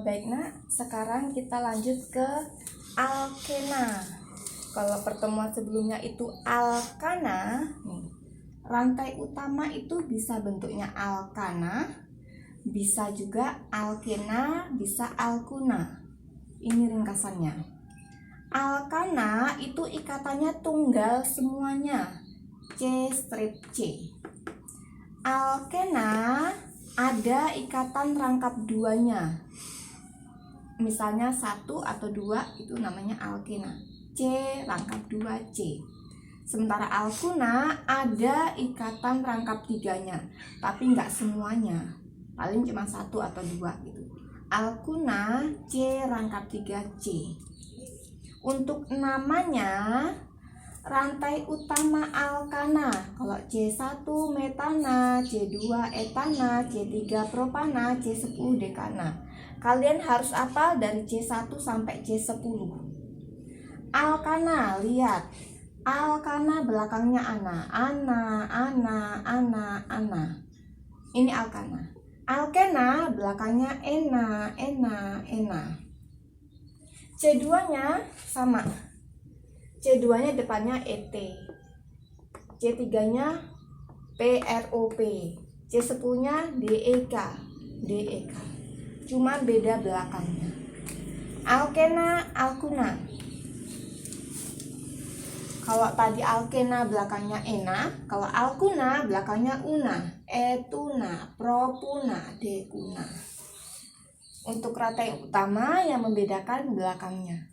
Baik nak, sekarang kita lanjut ke alkena. Kalau pertemuan sebelumnya itu alkana, rantai utama itu bisa bentuknya alkana, bisa juga alkena, bisa alkuna. Ini ringkasannya. Alkana itu ikatannya tunggal semuanya, C strip C. Alkena ada ikatan rangkap duanya, misalnya 1 atau 2 itu namanya alkena, C rangkap 2 C. Sementara alkuna ada ikatan rangkap 3-nya, tapi nggak semuanya, paling cuma 1 atau 2 gitu. Alkuna C rangkap 3 C. Untuk namanya, rantai utama alkana, kalau C1 metana, C2 etana, C3 propana, C10 dekana. Kalian harus hafal dari C1 sampai C10. Alkana, lihat. Alkana belakangnya ana. Ana. Ini alkana. Alkena belakangnya ena. C2-nya sama. C2-nya depannya ET. C3-nya PROP. C10-nya DEK. Cuma beda belakangnya. Alkena, alkuna. Kalau tadi alkena belakangnya ena, kalau alkuna belakangnya una, etuna, propuna, dekuna. Untuk rantai utama yang membedakan belakangnya.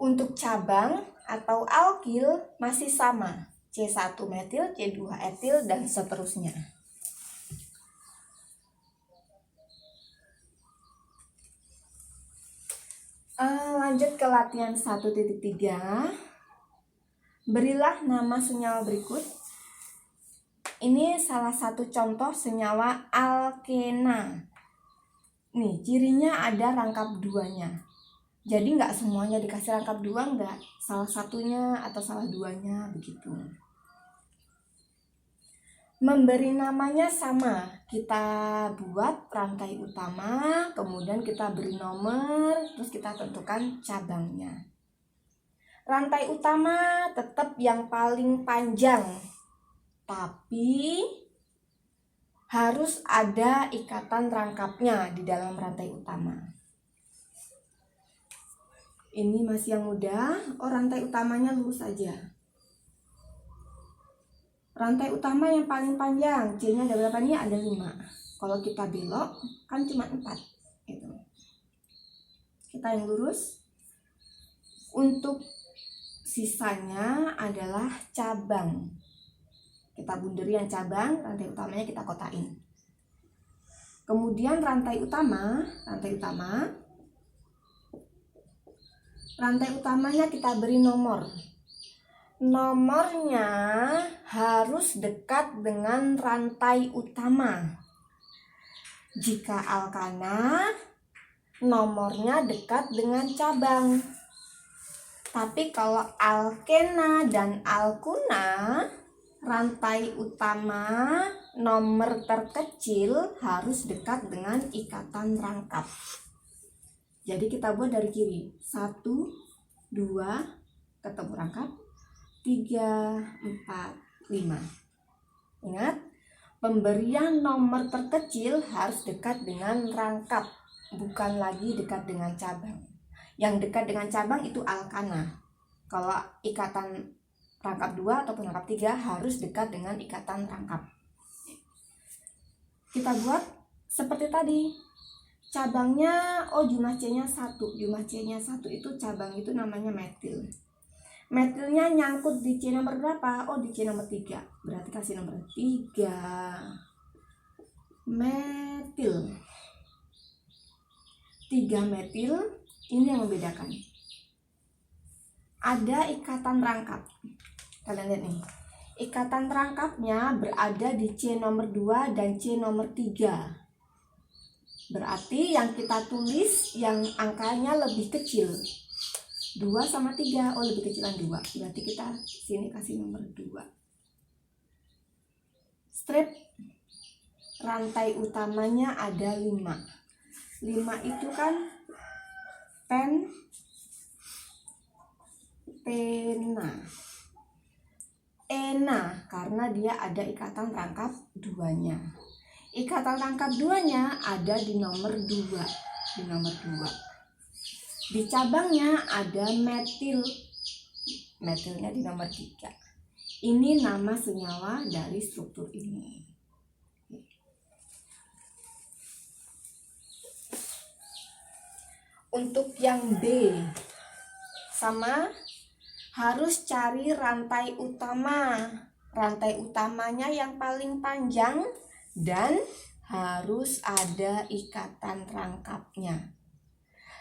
Untuk cabang atau alkil masih sama, C1 metil, C2 etil, dan seterusnya. Lanjut ke latihan 1.3. Berilah nama senyawa berikut. Ini salah satu contoh senyawa alkena. Nih, cirinya ada rangkap 2-nya. Jadi nggak semuanya dikasih rangkap 2, nggak. Salah satunya atau salah 2-nya begitu. Memberi namanya sama. Kita buat rantai utama, kemudian kita beri nomor, terus kita tentukan cabangnya. Rantai utama tetap yang paling panjang, tapi harus ada ikatan rangkapnya di dalam rantai utama. Ini masih yang mudah, rantai utamanya lurus saja. Rantai utama yang paling panjang, C-nya ada berapa nih? Ada 5. Kalau kita belok, kan cuma 4. Gitu. Kita yang lurus. Untuk sisanya adalah cabang. Kita bunderi yang cabang, rantai utamanya kita kotain. Kemudian rantai utamanya kita beri nomor. Nomornya harus dekat dengan rantai utama. Jika alkana, nomornya dekat dengan cabang. Tapi kalau alkena dan alkuna, rantai utama nomor terkecil harus dekat dengan ikatan rangkap. Jadi kita buat dari kiri. 1, 2, ketemu rangkap. 3, 4, 5. Ingat, pemberian nomor terkecil harus dekat dengan rangkap, bukan lagi dekat dengan cabang. Yang dekat dengan cabang itu alkana. Kalau ikatan rangkap 2 ataupun rangkap 3 harus dekat dengan ikatan rangkap. Kita buat seperti tadi. Cabangnya, jumlah C-nya 1. Jumlah C-nya 1 itu cabang itu namanya metil. Metilnya nyangkut di C nomor berapa? Di C nomor 3. Berarti kasih nomor 3. Metil. 3 metil, ini yang membedakan. Ada ikatan rangkap. Kalian lihat nih. Ikatan rangkapnya berada di C nomor 2 dan C nomor 3. Berarti yang kita tulis yang angkanya lebih kecil. 2 sama 3, lebih kecilan 2. Berarti kita sini kasih nomor 2. Strip rantai utamanya ada 5. 5 itu kan pena, ena karena dia ada ikatan rangkap 2-nya. Ikatan rangkap 2-nya ada di nomor 2. Di cabangnya ada metil. Metilnya di nomor 3. Ini nama senyawa dari struktur ini. Untuk yang B sama, harus cari rantai utama. Rantai utamanya yang paling panjang dan harus ada ikatan rangkapnya.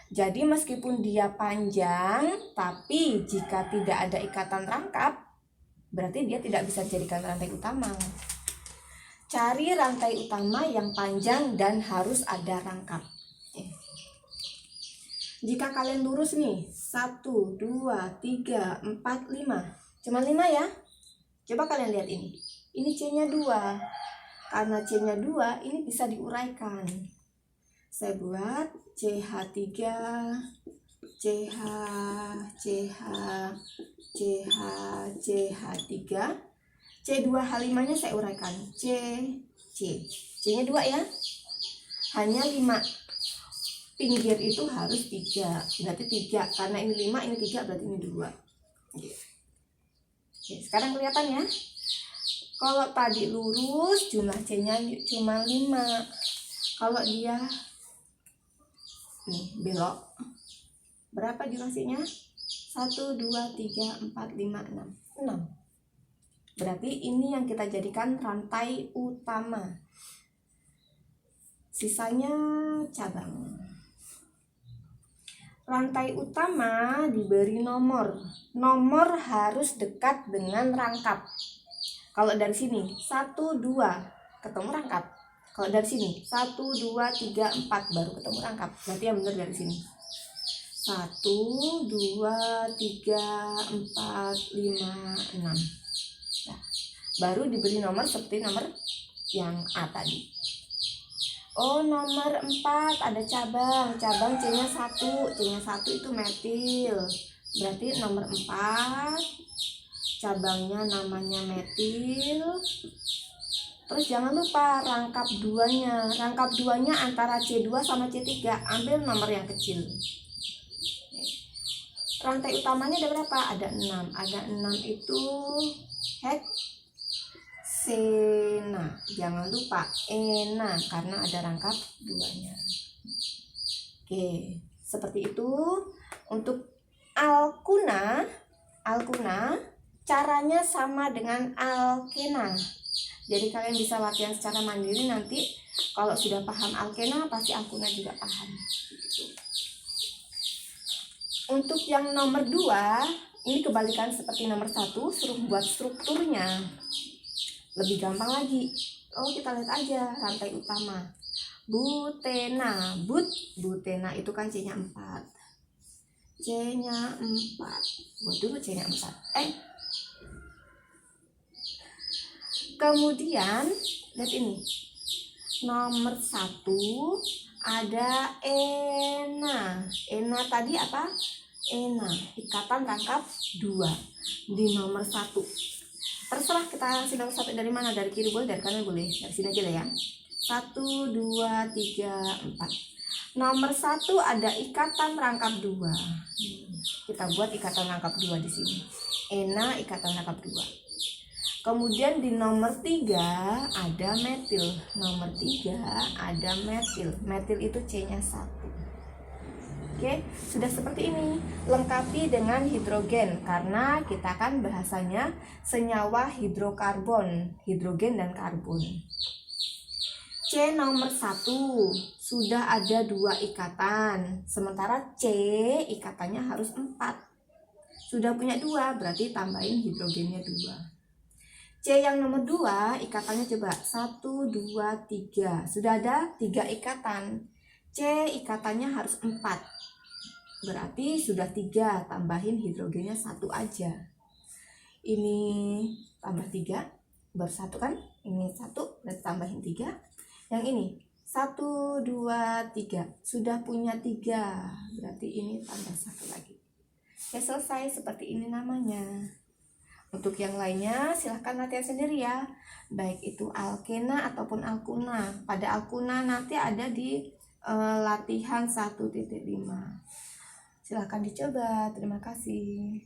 Jadi meskipun dia panjang, tapi jika tidak ada ikatan rangkap, berarti dia tidak bisa dijadikan rantai utama. Cari rantai utama yang panjang dan harus ada rangkap. Jika kalian lurus nih, 1, 2, 3, 4, 5. Cuma 5 ya. Coba kalian lihat ini. Ini C-nya 2. Karena C-nya 2, ini bisa diuraikan. Saya buat CH3, CH, CH, CH, CH3. C2H5-nya saya uraikan. C, C. C-nya 2 ya. Hanya 5. Pinggir itu harus 3, berarti 3 karena ini 5, ini 3, berarti ini 2. Oke, sekarang kelihatan ya. Kalau tadi lurus jumlah C-nya cuma 5. Kalau dia nih belok, berapa jumlah C-nya? 1, 2, 3, 4, 5, 6. 6. Berarti ini yang kita jadikan rantai utama. Sisanya cabang. Rantai utama diberi nomor. Nomor harus dekat dengan rangkap. Kalau dari sini 1, 2 ketemu rangkap. Kalau dari sini 1, 2, 3, 4 baru ketemu rangkap. Berarti yang benar dari sini 1, 2, 3, 4, 5, 6. Nah, baru diberi nomor seperti nomor yang A tadi. Oh, nomor 4 ada cabang. Cabang C-nya 1. C-nya 1 itu metil. Berarti nomor 4 cabangnya namanya metil. Terus jangan lupa rangkap 2-nya. Rangkap 2-nya antara C2 sama C3. Ambil nomor yang kecil. Rantai utamanya ada berapa? Ada 6. Ada 6 itu heksena. Jangan lupa ena karena ada rangkap 2-nya. Oke, seperti itu. Untuk alkuna caranya sama dengan alkena. Jadi kalian bisa latihan secara mandiri, nanti kalau sudah paham alkena pasti alkuna juga paham. Untuk yang nomor 2, ini kebalikan seperti nomor 1, suruh buat strukturnya. Lebih gampang lagi. Oh, kita lihat aja rantai utama. Butena, butena itu kan C-nya 4. C-nya 4. Buat dulu C-nya 4. Kemudian lihat ini. Nomor 1 ada ena. Ena tadi apa? Ena, ikatan rangkap 2 di nomor 1. Terserah kita sidang sampai dari mana, dari kiri boleh, dari kanan boleh, dari sini aja lah ya. 1, 2, 3, 4. Nomor 1 ada ikatan rangkap 2. Kita buat ikatan rangkap 2 di sini. Ena ikatan rangkap 2. Kemudian di nomor 3 ada metil. Nomor 3 ada metil. Metil itu C-nya 1. Oke, sudah seperti ini. Lengkapi dengan hidrogen karena kita kan bahasanya senyawa hidrokarbon, hidrogen dan karbon. C nomor 1 sudah ada 2 ikatan, sementara C ikatannya harus 4. Sudah punya 2, berarti tambahin hidrogennya 2. C yang nomor 2 ikatannya coba 1, 2, 3. Sudah ada 3 ikatan. C ikatannya harus 4. Berarti sudah 3, tambahin hidrogennya 1 aja. Ini tambah 3, baru 1 kan? Ini 1, berarti tambahin 3. Yang ini 1, 2, 3. Sudah punya 3, berarti ini tambah 1 lagi. Ya selesai, seperti ini namanya. Untuk yang lainnya silahkan latihan sendiri ya, baik itu alkena ataupun alkuna. Pada alkuna nanti ada di latihan 1.5. Silahkan dicoba. Terima kasih.